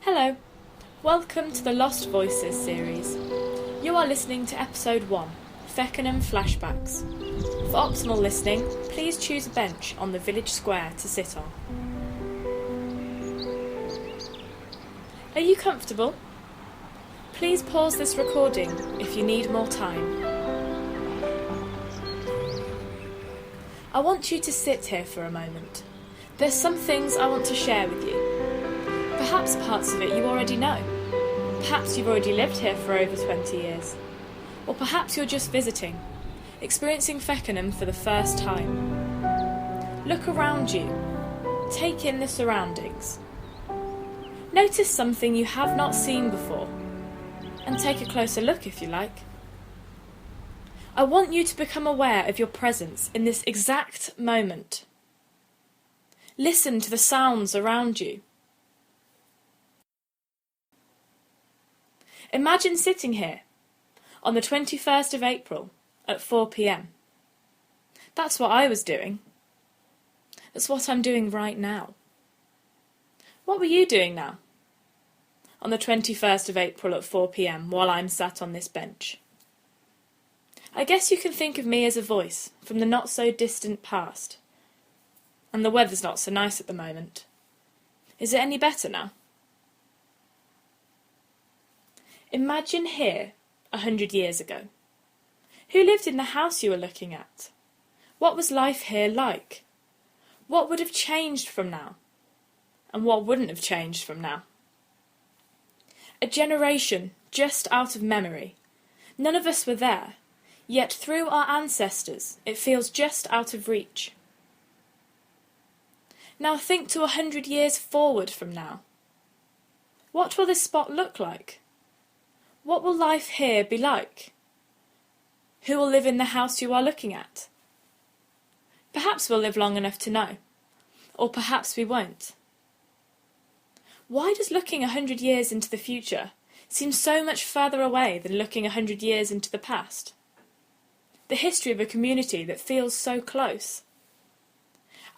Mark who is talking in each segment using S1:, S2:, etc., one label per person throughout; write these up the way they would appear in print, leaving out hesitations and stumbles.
S1: Hello, welcome to the Lost Voices series. You are listening to episode 1, Feckenham Flashbacks. For optimal listening, please choose a bench on the village square to sit on. Are you comfortable? Please pause this recording if you need more time. I want you to sit here for a moment. There's some things I want to share with you. Perhaps parts of it you already know. Perhaps you've already lived here for over 20 years. Or perhaps you're just visiting, experiencing Feckenham for the first time. Look around you. Take in the surroundings. Notice something you have not seen before, and take a closer look if you like. I want you to become aware of your presence in this exact moment. Listen to the sounds around you. Imagine sitting here on the 21st of April at 4 p.m. That's what I was doing. That's what I'm doing right now. What were you doing now? On the 21st of April at 4 p.m. while I'm sat on this bench. I guess you can think of me as a voice from the not-so-distant past. And the weather's not so nice at the moment. Is it any better now? Imagine here 100 years ago. Who lived in the house you were looking at? What was life here like? What would have changed from now? And what wouldn't have changed from now? A generation just out of memory. None of us were there. Yet through our ancestors, it feels just out of reach. Now think to 100 years forward from now. What will this spot look like? What will life here be like? Who will live in the house you are looking at? Perhaps we'll live long enough to know, or perhaps we won't. Why does looking 100 years into the future seem so much further away than looking 100 years into the past? The history of a community that feels so close.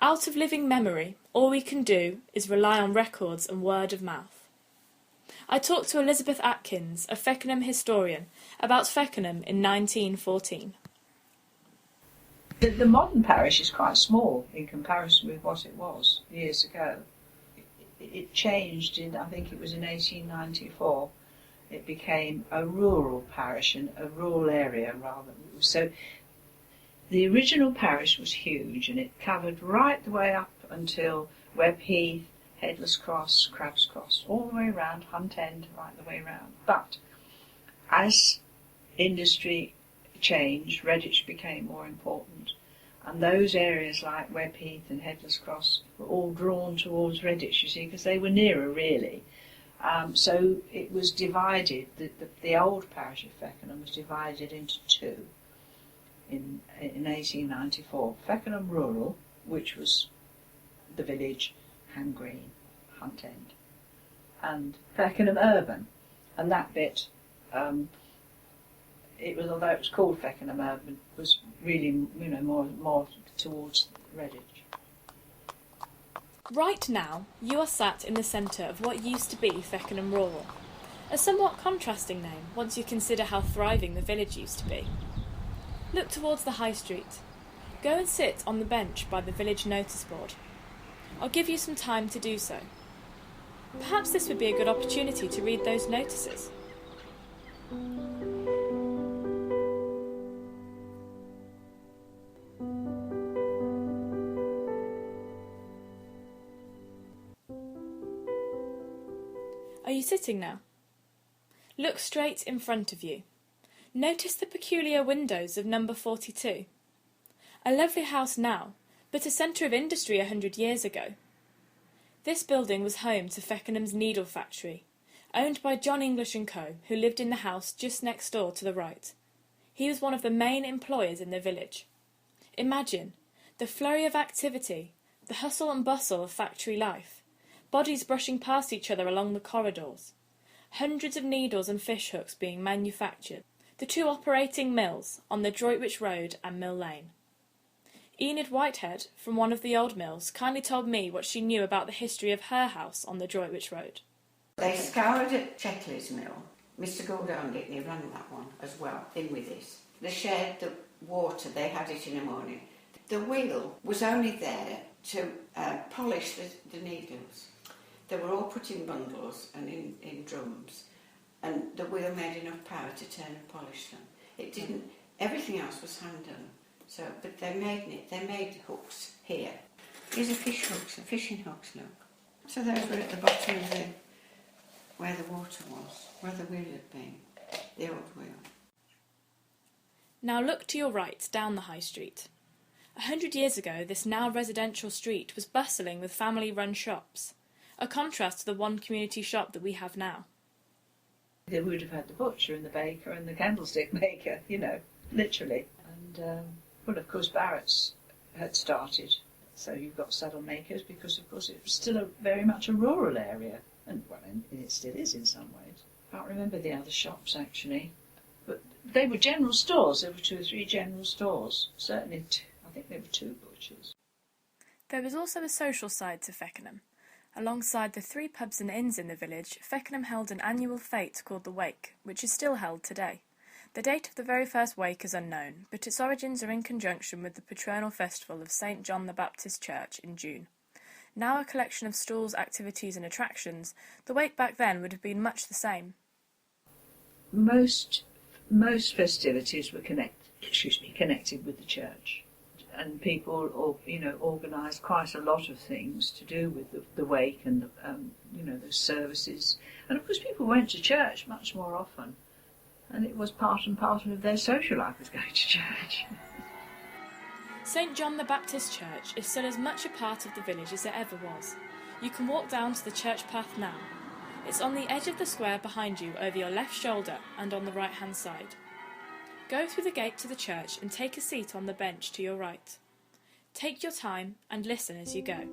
S1: Out of living memory, all we can do is rely on records and word of mouth. I talked to Elizabeth Atkins, a Feckenham historian, about Feckenham in 1914.
S2: The modern parish is quite small in comparison with what it was years ago. It changed I think it was in 1894. It became a rural parish, and a rural area rather. So the original parish was huge, and it covered right the way up until Webb Heath, Headless Cross, Crab's Cross, all the way round, Hunt End, right the way round. But as industry changed, Redditch became more important, and those areas like Webb Heath and Headless Cross were all drawn towards Redditch, you see, because they were nearer, really. So it was divided. The old parish of Feckenham was divided into two in 1894. Feckenham Rural, which was the village, Ham Green, Hunt End, and Feckenham Urban, and that bit, although it was called Feckenham Urban, was really more towards Redditch.
S1: Right now, you are sat in the centre of what used to be Feckenham Rural, a somewhat contrasting name once you consider how thriving the village used to be. Look towards the high street. Go and sit on the bench by the village notice board. I'll give you some time to do so. Perhaps this would be a good opportunity to read those notices. Are you sitting now? Look straight in front of you. Notice the peculiar windows of number 42. A lovely house now, but a centre of industry 100 years ago. This building was home to Feckenham's needle factory, owned by John English & Co., who lived in the house just next door to the right. He was one of the main employers in the village. Imagine the flurry of activity, the hustle and bustle of factory life. Bodies brushing past each other along the corridors, hundreds of needles and fish hooks being manufactured, the two operating mills on the Droitwich Road and Mill Lane. Enid Whitehead, from one of the old mills, kindly told me what she knew about the history of her house on the Droitwich Road.
S3: They scoured at Chetley's Mill. Mr Gould owned it and he ran that one as well, in with it. They shared the water, they had it in the morning. The wheel was only there to polish the needles. They were all put in bundles and in drums, and the wheel made enough power to turn and polish them. It didn't, everything else was hand done. So, but they made hooks here. These are fish hooks, fishing hooks, look. So those were at the bottom of where the water was, where the wheel had been, the old wheel.
S1: Now look to your right, down the High Street. 100 years ago, this now residential street was bustling with family-run shops, a contrast to the one community shop that we have now.
S2: They would have had the butcher and the baker and the candlestick maker, you know, literally. And, well, of course, Barrett's had started. So you've got saddle makers because, of course, it was still very much a rural area. And, well, and it still is in some ways. I can't remember the other shops, actually. But they were general stores. There were 2 or 3 general stores. Certainly, I think there were 2 butchers.
S1: There was also a social side to Feckenham. Alongside the 3 pubs and inns in the village, Feckenham held an annual fete called the Wake, which is still held today. The date of the very first wake is unknown, but its origins are in conjunction with the patronal festival of St John the Baptist Church in June. Now a collection of stalls, activities and attractions, the wake back then would have been much the same.
S2: Most festivities were connected with the church. And people, organised quite a lot of things to do with the wake and the services. And of course, people went to church much more often, and it was part and parcel of their social life was going to church.
S1: St John the Baptist Church is still as much a part of the village as it ever was. You can walk down to the church path now. It's on the edge of the square behind you, over your left shoulder, and on the right-hand side. Go through the gate to the church and take a seat on the bench to your right. Take your time and listen as you go.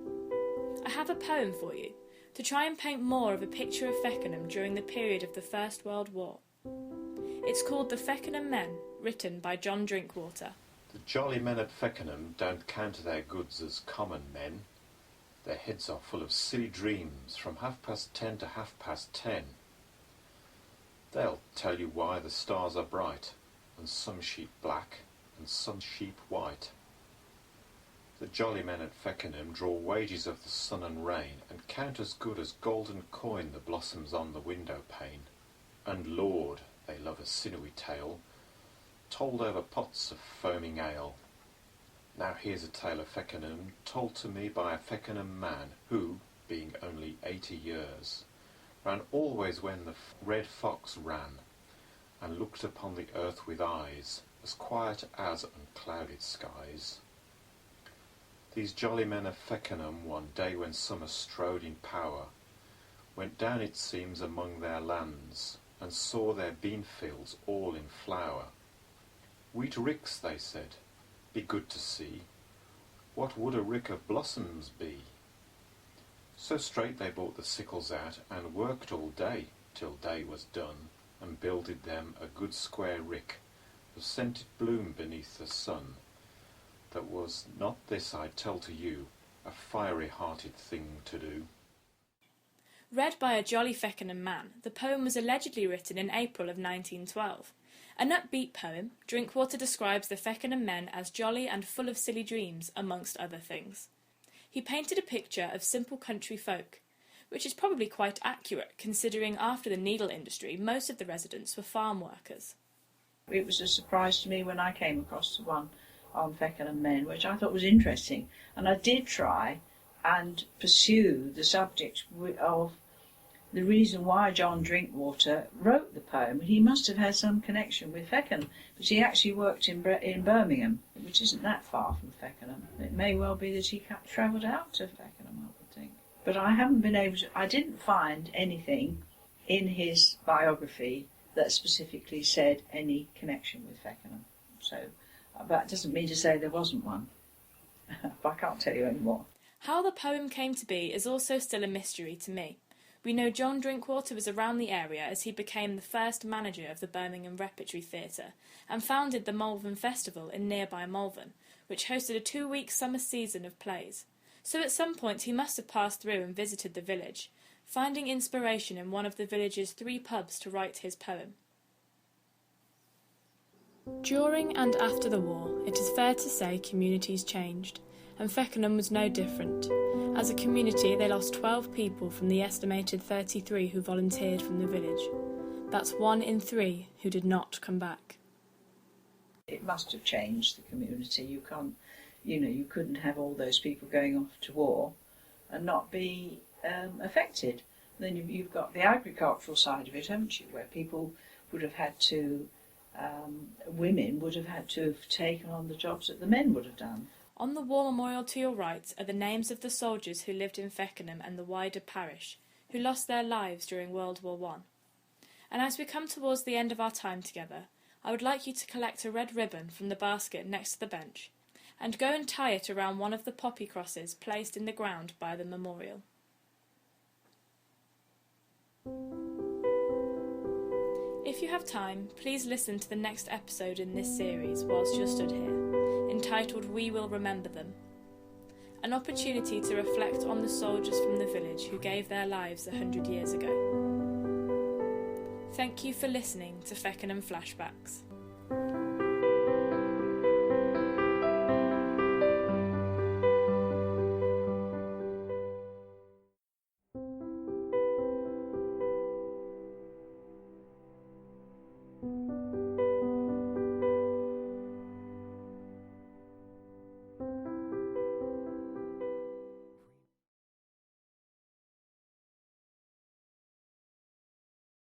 S1: I have a poem for you, to try and paint more of a picture of Feckenham during the period of the First World War. It's called The Feckenham Men, written by John Drinkwater.
S4: The jolly men at Feckenham don't count their goods as common men. Their heads are full of silly dreams from 10:30 to 10:30. They'll tell you why the stars are bright, and some sheep black, and some sheep white. The jolly men at Feckenham draw wages of the sun and rain, and count as good as golden coin the blossoms on the window pane. And Lord, they love a sinewy tale, told over pots of foaming ale. Now here's a tale of Feckenham, told to me by a Feckenham man, who, being only 80 years, ran always when the red fox ran, and looked upon the earth with eyes as quiet as unclouded skies. These jolly men of Feckenham, one day when summer strode in power, went down, it seems, among their lands, and saw their bean fields all in flower. Wheat ricks, they said, be good to see. What would a rick of blossoms be? So straight they brought the sickles out, and worked all day, till day was done, and builded them a good square rick of scented bloom beneath the sun. That was not this, I tell to you, a fiery-hearted thing to do.
S1: Read by a jolly Feckenham man, the poem was allegedly written in April of 1912. An upbeat poem, Drinkwater describes the Feckenham men as jolly and full of silly dreams, amongst other things. He painted a picture of simple country folk, which is probably quite accurate, considering after the needle industry, most of the residents were farm workers.
S2: It was a surprise to me when I came across the one on Feckenham men, which I thought was interesting, and I did try and pursue the subject of the reason why John Drinkwater wrote the poem. He must have had some connection with Feckenham, but he actually worked in Birmingham, which isn't that far from Feckenham. It may well be that he travelled out to Feckenham, I would think. But I haven't been able to, I didn't find anything in his biography that specifically said any connection with Feckenham. So, that doesn't mean to say there wasn't one. But I can't tell you any more.
S1: How the poem came to be is also still a mystery to me. We know John Drinkwater was around the area as he became the first manager of the Birmingham Repertory Theatre and founded the Malvern Festival in nearby Malvern, which hosted a 2-week summer season of plays. So at some point he must have passed through and visited the village, finding inspiration in one of the village's 3 pubs to write his poem. During and after the war, it is fair to say communities changed, and Feckenham was no different. As a community, they lost 12 people from the estimated 33 who volunteered from the village. That's 1 in 3 who did not come back.
S2: It must have changed the community. You can't, you couldn't have all those people going off to war and not be affected. Then you've got the agricultural side of it, haven't you, where people would have had to, women would have had to have taken on the jobs that the men would have done.
S1: On the war memorial to your right are the names of the soldiers who lived in Feckenham and the wider parish, who lost their lives during World War I. And as we come towards the end of our time together, I would like you to collect a red ribbon from the basket next to the bench and go and tie it around one of the poppy crosses placed in the ground by the memorial. If you have time, please listen to the next episode in this series whilst you're stood here, entitled We Will Remember Them. An opportunity to reflect on the soldiers from the village who gave their lives 100 years ago. Thank you for listening to Feckenham Flashbacks.